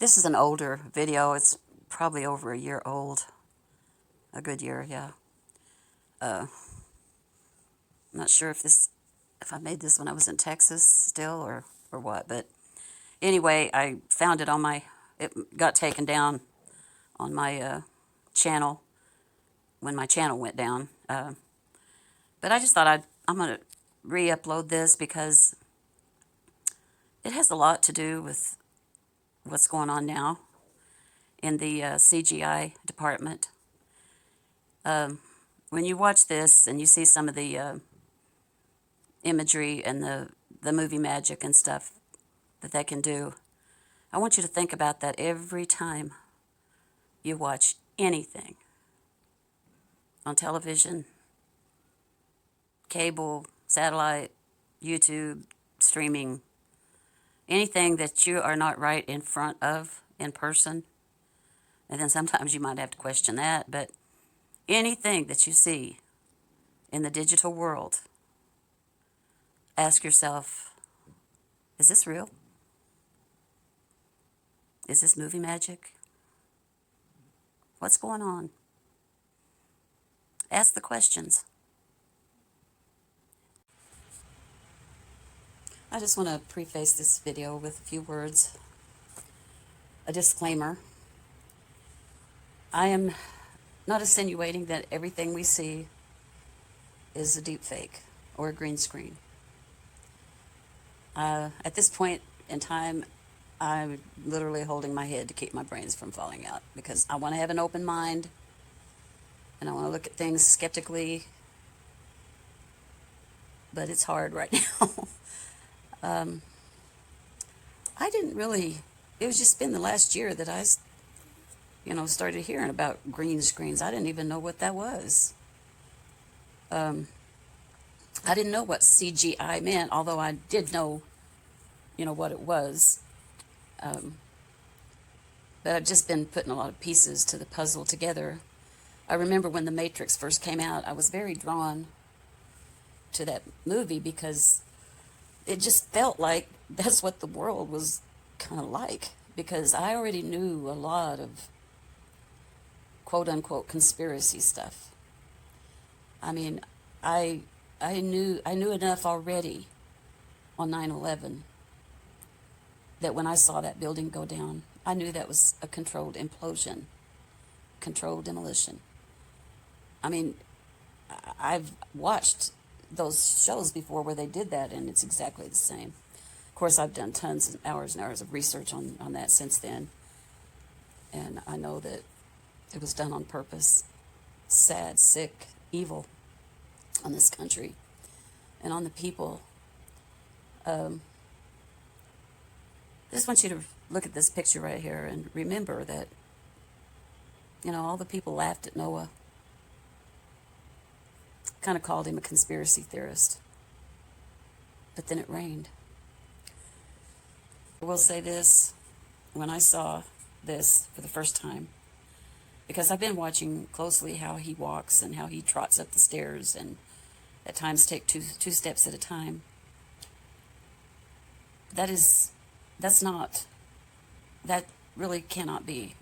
This is an older video. It's probably over a year old. A good year, yeah. I'm not sure if I made this when I was in Texas still or what, but anyway, I found it it got taken down on my channel when my channel went down. But I just thought I'm going to re-upload this because it has a lot to do with what's going on now in the CGI department. When you watch this and you see some of the imagery and the movie magic and stuff that they can do, I want you to think about that every time you watch anything on television, cable, satellite, YouTube, streaming, anything that you are not right in front of in person. And then sometimes you might have to question that, but anything that you see in the digital world, ask yourself, is this real? Is this movie magic? What's going on? Ask the questions. I just want to preface this video with a few words. A disclaimer. I am not insinuating that everything we see is a deep fake or a green screen. At this point in time, I'm literally holding my head to keep my brains from falling out because I want to have an open mind and I want to look at things skeptically, but it's hard right now. I didn't really, it was just been the last year that I started hearing about green screens. I didn't even know what that was. I didn't know what CGI meant, although I did know, what it was. But I've just been putting a lot of pieces to the puzzle together. I remember when The Matrix first came out, I was very drawn to that movie because it just felt like that's what the world was kind of like, because I already knew a lot of quote-unquote conspiracy stuff. I mean, I knew enough already on 9/11 that when I saw that building go down, I knew that was a controlled implosion, controlled demolition. I mean, I've watched those shows before where they did that, and it's exactly the same. Of course, I've done tons and hours of research on that since then, and I know that it was done on purpose. Sad, sick, evil on this country and on the people. I just want you to look at this picture right here and remember that, all the people laughed at Noah, kind of called him a conspiracy theorist. But then it rained. I will say this, when I saw this for the first time, because I've been watching closely how he walks and how he trots up the stairs and at times take two steps at a time. That really cannot be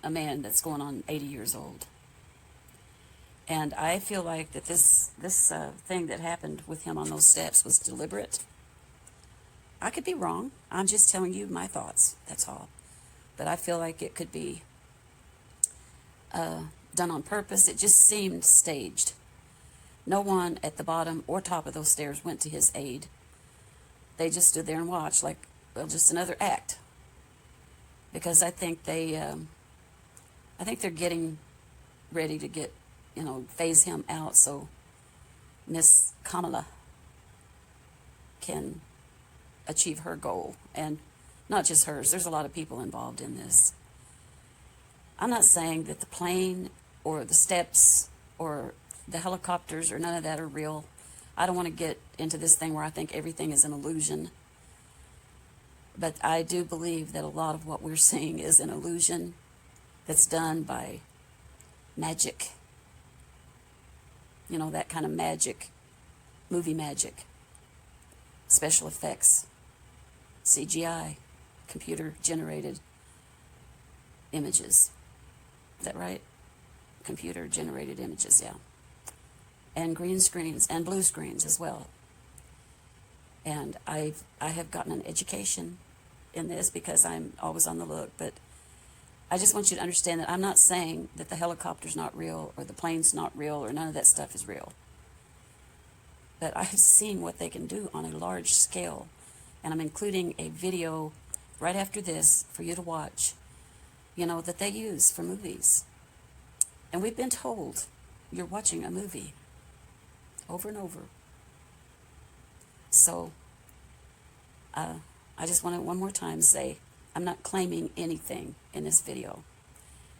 a man that's going on 80 years old. And I feel like that this thing that happened with him on those steps was deliberate. I could be wrong. I'm just telling you my thoughts, that's all. But I feel like it could be done on purpose. It just seemed staged. No one at the bottom or top of those stairs went to his aid. They just stood there and watched like, well, just another act. Because I think they're getting ready to phase him out so Miss Kamala can achieve her goal. And not just hers. There's a lot of people involved in this. I'm not saying that the plane or the steps or the helicopters or none of that are real. I don't want to get into this thing where I think everything is an illusion. But I do believe that a lot of what we're seeing is an illusion that's done by magic. That kind of magic, movie magic, special effects, CGI, computer generated images. Is that right? Computer generated images, yeah. And green screens and blue screens as well. And I have gotten an education in this because I'm always on the look, but I just want you to understand that I'm not saying that the helicopter's not real or the plane's not real or none of that stuff is real. But I've seen what they can do on a large scale, and I'm including a video right after this for you to watch, that they use for movies. And we've been told you're watching a movie over and over. So I just want to one more time say I'm not claiming anything in this video.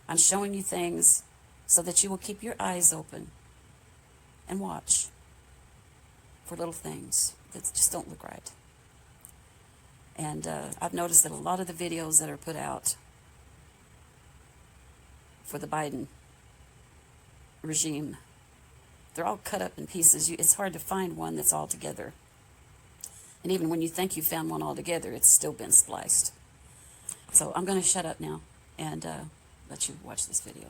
I'm showing you things so that you will keep your eyes open and watch for little things that just don't look right. And I've noticed that a lot of the videos that are put out for the Biden regime, they're all cut up in pieces. It's hard to find one that's all together. And even when you think you found one all together, it's still been spliced. So I'm going to shut up now and let you watch this video.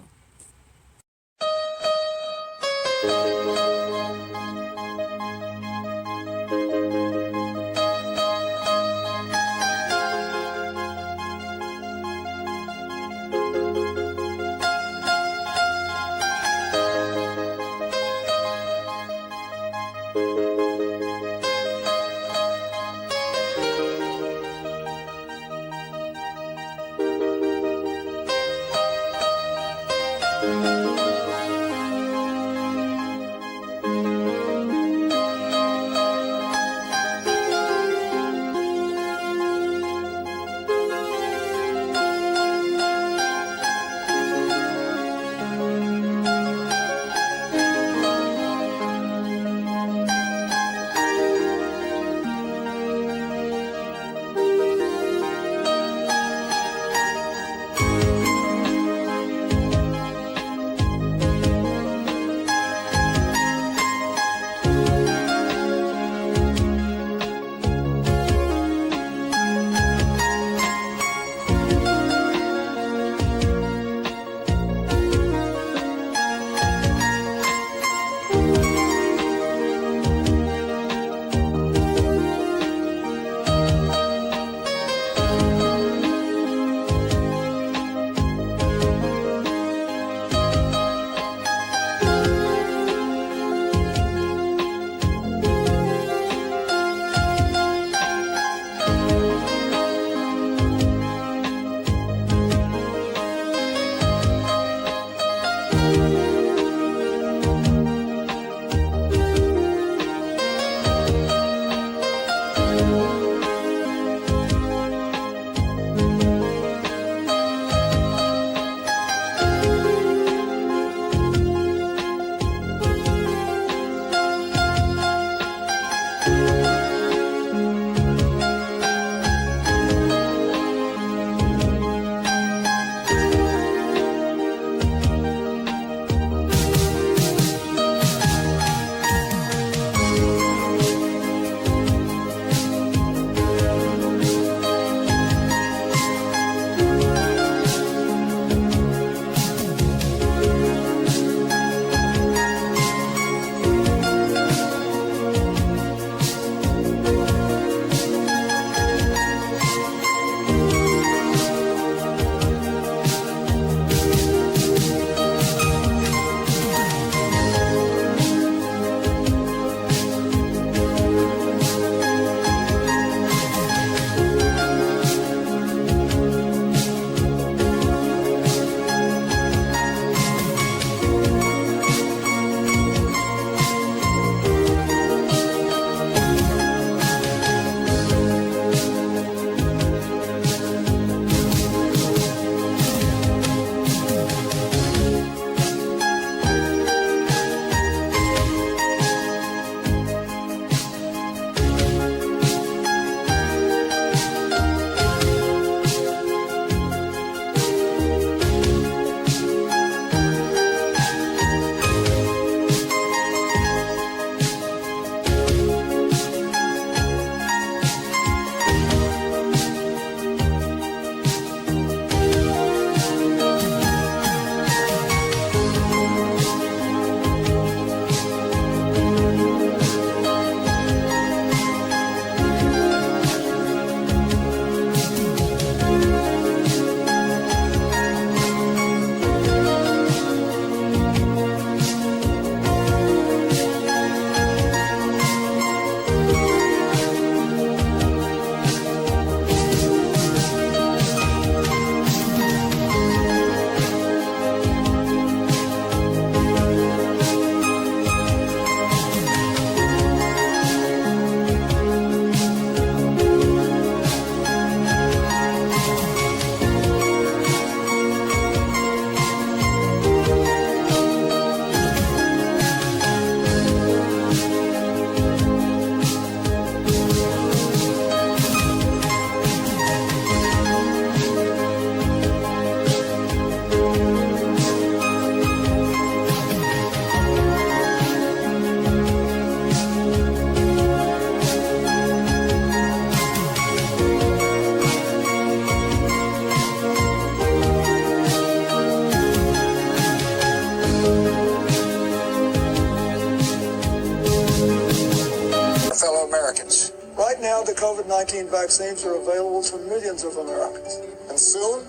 COVID-19 vaccines are available to millions of Americans. And soon,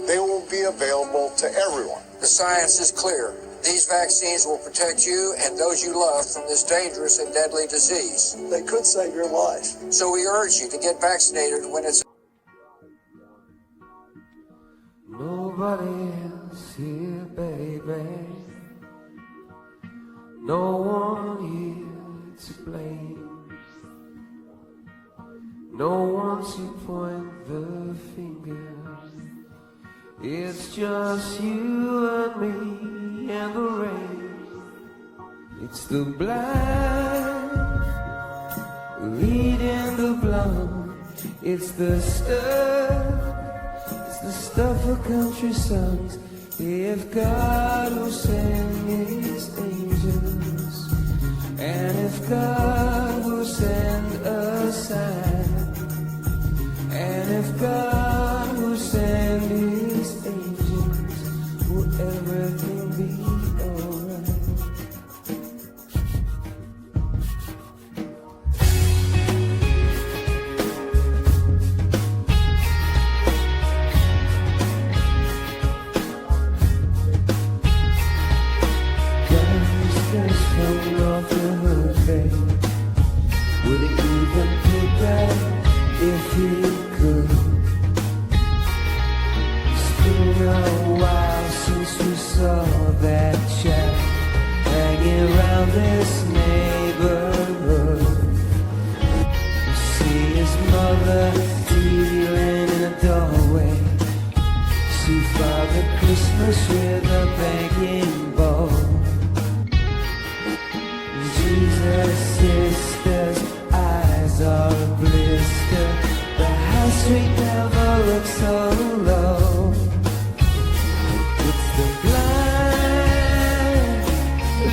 they will be available to everyone. The science is clear. These vaccines will protect you and those you love from this dangerous and deadly disease. They could save your life. So we urge you to get vaccinated when it's... Nobody else here, baby. No one here to blame. No one to point the finger. It's just you and me and the rain. It's the blind leading the blind. It's the stuff of country songs. If God will send his angels, and if God will send a sign, and if God will send his angels, will everything be alright? Coming off the hurricane, would it even pick up if he could? It's been a while since we saw that chap hanging around this neighborhood. You see his mother dealing in a doorway. See Father Christmas with a begging bowl. Jesus' sister's eyes are a blister. The high street never looks so low. It's the blind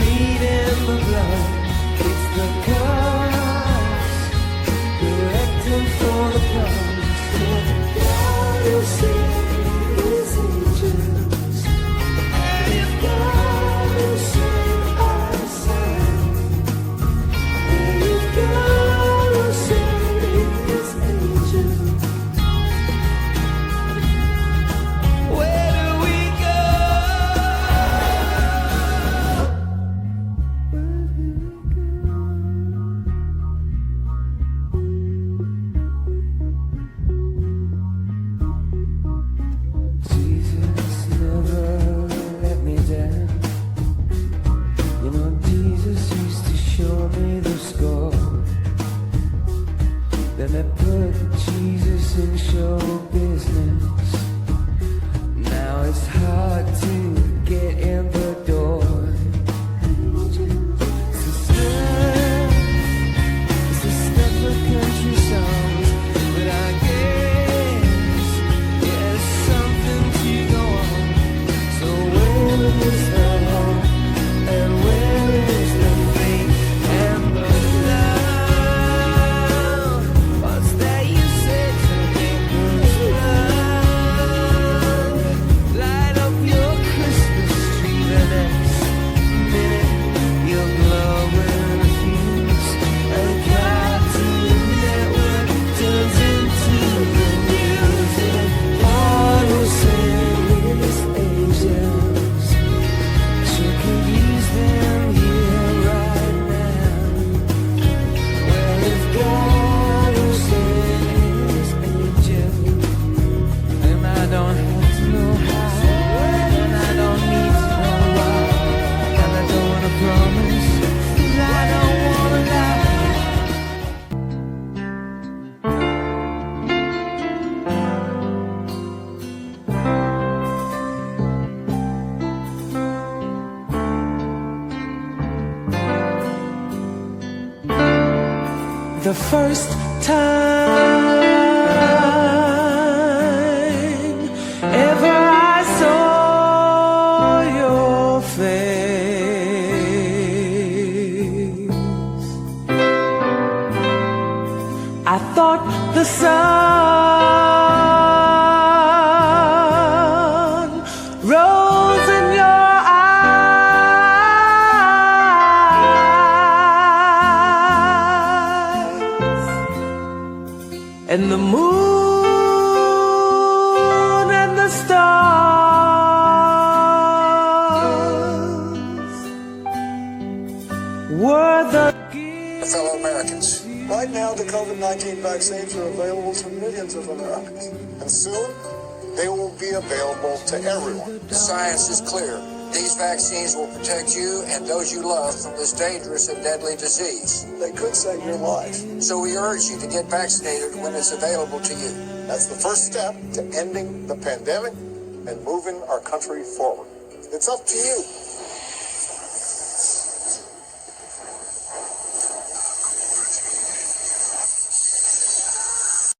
leading the blind. It's the cops electing for the cops. God will send his angels, and if God will send our sign, God will send his angels. Where do we go? Jesus never let me down. You know, Jesus used to show me the score. Then they put Jesus in show business. Now it's hard to get in the door. It's the stuff of country songs, but I guess there's something to go on. So where is the hope, and where is the faith and the love? What's that you said to me? Love, light up your Christmas tree. The next minute you're glowing a fuse. A cartoon network turns into the music. God will send his angels. You can use them here right now. Well, if God will send his angels, then I don't have to know how, and I don't need to know why, and I don't wanna promise, 'cause I don't wanna lie. The first time ever I saw your face, I thought the sun rose in your eyes, and vaccines are available to millions of Americans. And soon, they will be available to everyone. The science is clear. These vaccines will protect you and those you love from this dangerous and deadly disease. They could save your life. So we urge you to get vaccinated when it's available to you. That's the first step to ending the pandemic and moving our country forward. It's up to you.